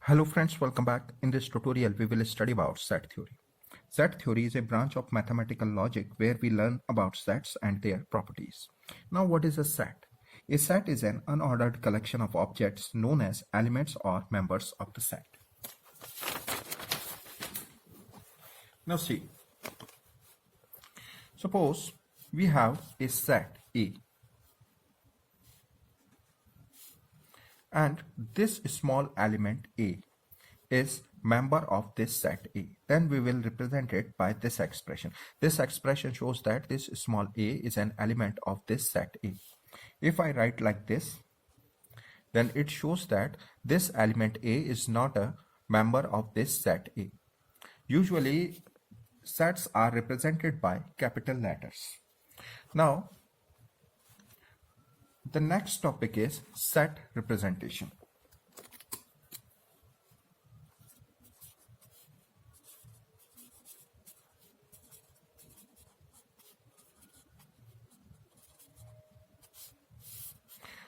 Hello friends, welcome back. In this tutorial, we will study about set theory. Set theory is a branch of mathematical logic where we learn about sets and their properties. Now, what is a set? A set is an unordered collection of objects known as elements or members of the set. Now see, suppose we have a set A and this small element A is member of this set A. Then we will represent it by this expression. This expression shows that this small a is an element of this set A. If I write like this, then it shows that this element A is not a member of this set A. Usually sets are represented by capital letters. Now the next topic is set representation.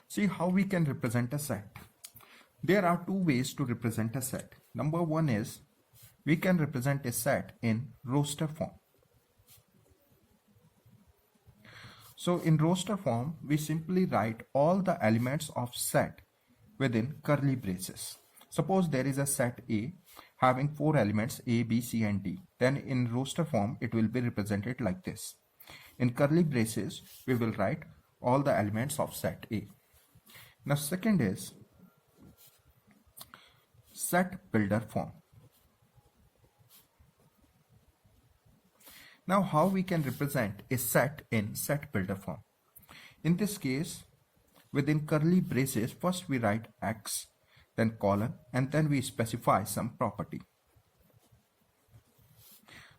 See how we can represent a set. There are two ways to represent a set. Number one is we can represent a set in roster form. So in roster form, we simply write all the elements of set within curly braces. Suppose there is a set A having 4 elements A, B, C and D. Then in roster form, it will be represented like this. In curly braces, we will write all the elements of set A. Now second is set builder form. Now how we can represent a set in set builder form? In this case, within curly braces, first we write X, then colon, and then we specify some property.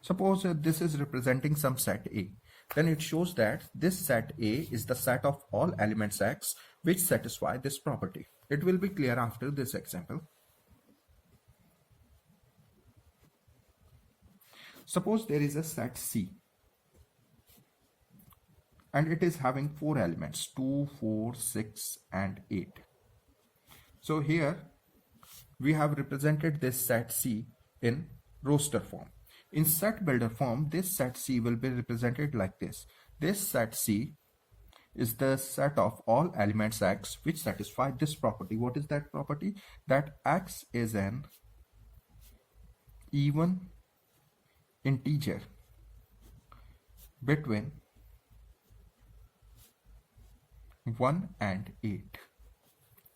Suppose this is representing some set A. Then it shows that this set A is the set of all elements X which satisfy this property. It will be clear after this example. Suppose there is a set C and it is having 4 elements 2, 4, 6 and 8. So here we have represented this set C in roster form. In set builder form, this set C will be represented like this. This set C is the set of all elements X which satisfy this property. What is that property? That X is an even integer between 1 and 8.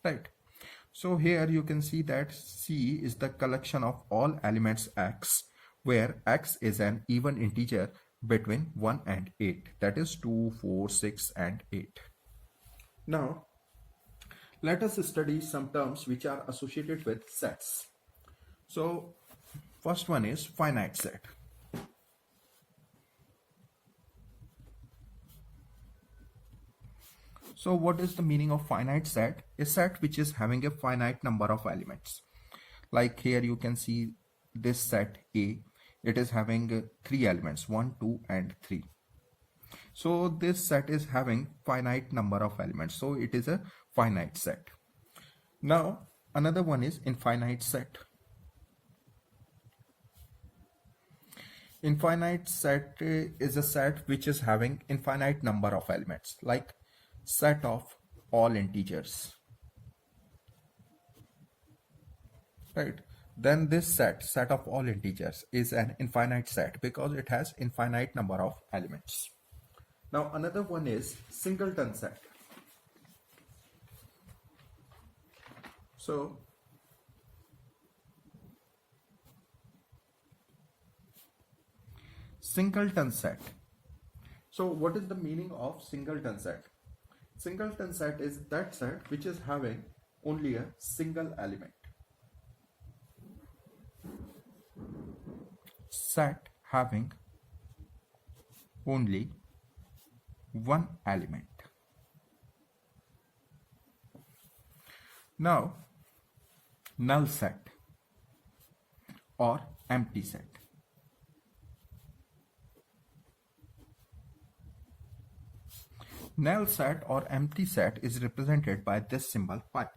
Right. So here you can see that C is the collection of all elements X where X is an even integer between 1 and 8, that is 2, 4, 6 and 8. Now let us study some terms which are associated with sets. So first one is finite set. So what is the meaning of finite set? A set which is having a finite number of elements. Like here you can see this set A. It is having 3 elements 1, 2 and 3. So this set is having finite number of elements. So it is a finite set. Now another one is infinite set. Infinite set is a set which is having infinite number of elements, like set of all integers. Right. Then this set of all integers is an infinite set because it has infinite number of elements. Now another one is singleton set. So singleton set. So what is the meaning of singleton set? Singleton set is that set which is having only a single element. Set having only one element. Now null set or empty set. Null set or empty set is represented by this symbol pi.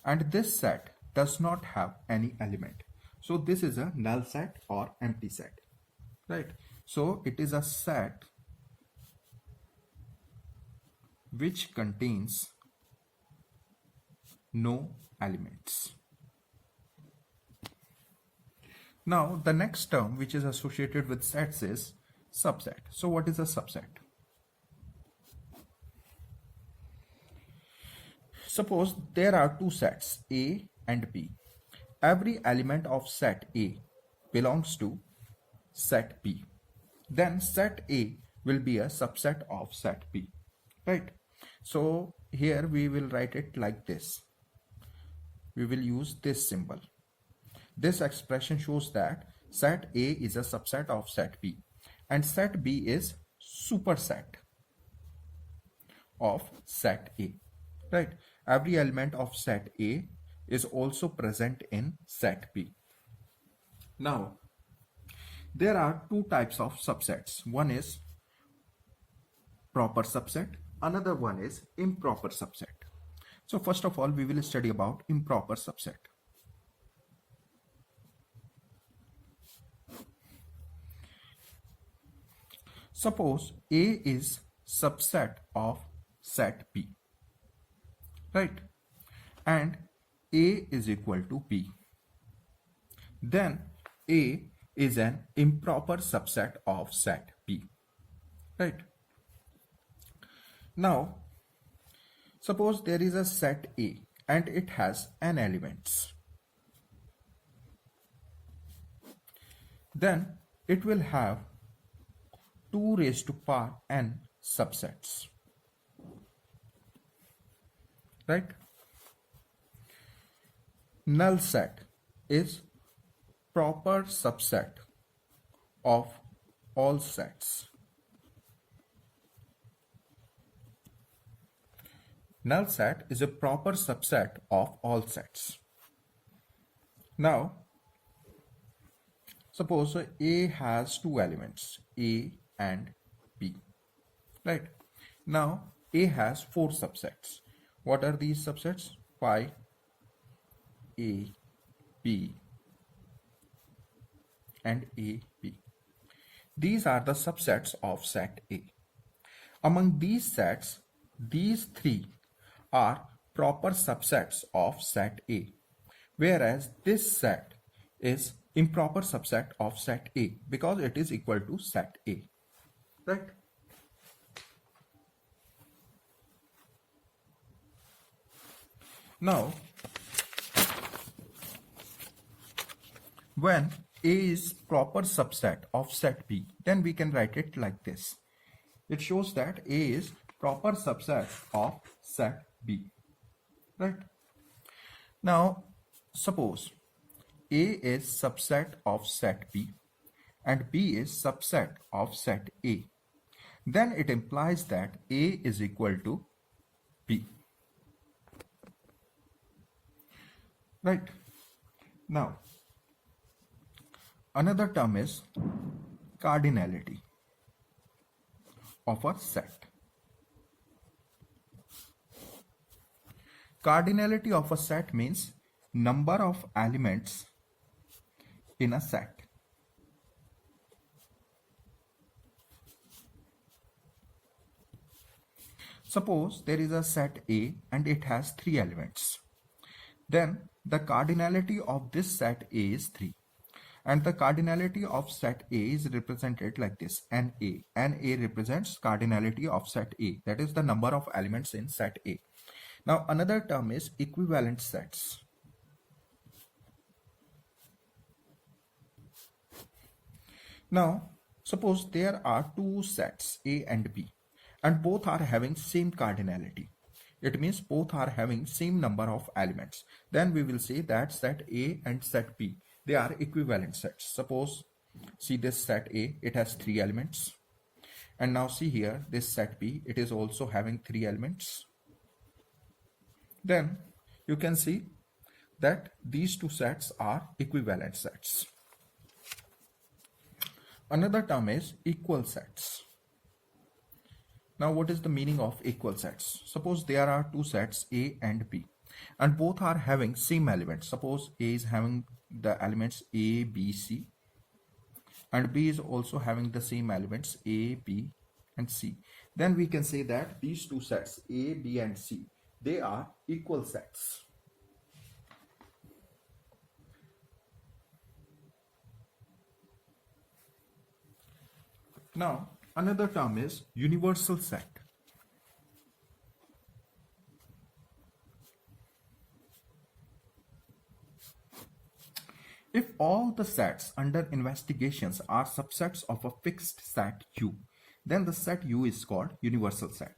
and this set does not have any element. So this is a null set or empty set, right? So it is a set which contains no elements. Now the next term which is associated with sets is subset. So what is a subset? Suppose there are two sets A and B. Every element of set A belongs to set B. Then set A will be a subset of set B, right? So here we will write it like this. We will use this symbol. This expression shows that set A is a subset of set B and set B is superset of set A, right? Every element of set A is also present in set B. Now, there are two types of subsets. One is proper subset, another one is improper subset. So first of all, we will study about improper subset. Suppose A is subset of set B, right? And A is equal to B. Then A is an improper subset of set B, right? Now, suppose there is a set A and it has n elements. Then it will have 2 raised to power n subsets, right? Null set is proper subset of all sets. Null set is a proper subset of all sets. Now, suppose A has two elements, A and B, right? Now, A has 4 subsets. What are these subsets? Phi, A, B, and A, B. These are the subsets of set A. Among these sets, these 3 are proper subsets of set A, whereas this set is improper subset of set A because it is equal to set A, right? Now, when A is proper subset of set B, then we can write it like this. It shows that A is proper subset of set B, right? Now, suppose A is subset of set B and B is subset of set A. Then it implies that A is equal to B, right? Now, another term is cardinality of a set. Cardinality of a set means number of elements in a set. Suppose there is a set A and it has 3 elements. Then the cardinality of this set A is 3. And the cardinality of set A is represented like this, NA. NA represents cardinality of set A, that is the number of elements in set A. Now another term is equivalent sets. Now suppose there are two sets A and B and both are having same cardinality. It means both are having same number of elements. Then we will say that set A and set B, they are equivalent sets. Suppose, see this set A, it has 3 elements. And now see here, this set B, it is also having 3 elements. Then you can see that these two sets are equivalent sets. Another term is equal sets. Now what is the meaning of equal sets? Suppose there are two sets A and B and both are having same elements. Suppose A is having the elements A, B, C, and B is also having the same elements A, B, and C. Then we can say that these two sets A, B, and C, they are equal sets. Now another term is universal set. If all the sets under investigations are subsets of a fixed set U, then the set U is called universal set.